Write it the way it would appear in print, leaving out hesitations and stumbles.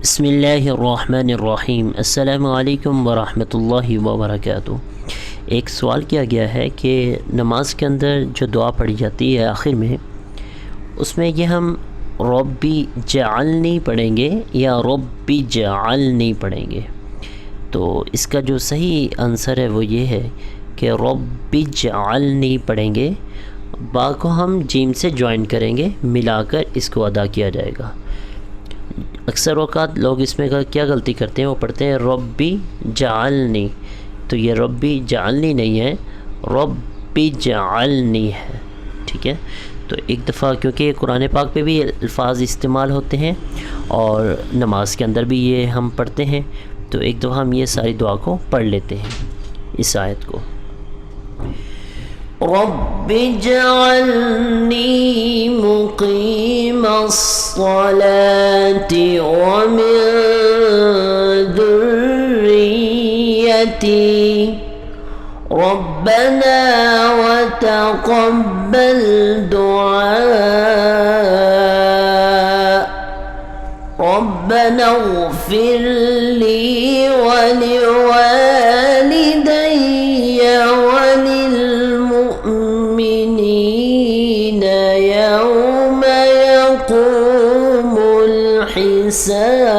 بسم اللہ الرحمن الرحیم۔ السلام علیکم ورحمۃ اللہ وبرکاتہ۔ ایک سوال کیا گیا ہے کہ نماز کے اندر جو دعا پڑھی جاتی ہے آخر میں، اس میں یہ ہم ربی جعلنی پڑھیں گے یا ربی جعلنی پڑھیں گے؟ تو اس کا جو صحیح آنسر ہے وہ یہ ہے کہ ربی جعلنی پڑھیں گے، با کو ہم جیم سے جوائن کریں گے، ملا کر اس کو ادا کیا جائے گا۔ اکثر اوقات لوگ اس میں کیا غلطی کرتے ہیں، وہ پڑھتے ہیں ربی جعلنی، تو یہ ربی جعلنی نہیں ہے، ربی جعلنی ہے، ٹھیک ہے؟ تو ایک دفعہ، کیونکہ یہ قرآن پاک پہ بھی الفاظ استعمال ہوتے ہیں اور نماز کے اندر بھی یہ ہم پڑھتے ہیں، تو ایک دفعہ ہم یہ ساری دعا کو پڑھ لیتے ہیں، اس آیت کو۔ رب اجعلني مقيم الصلاة ومن ذريتي ربنا وتقبل دعاء ربنا اغفر لي ولوالدي وللمؤمنين يوم يقوم الحساب۔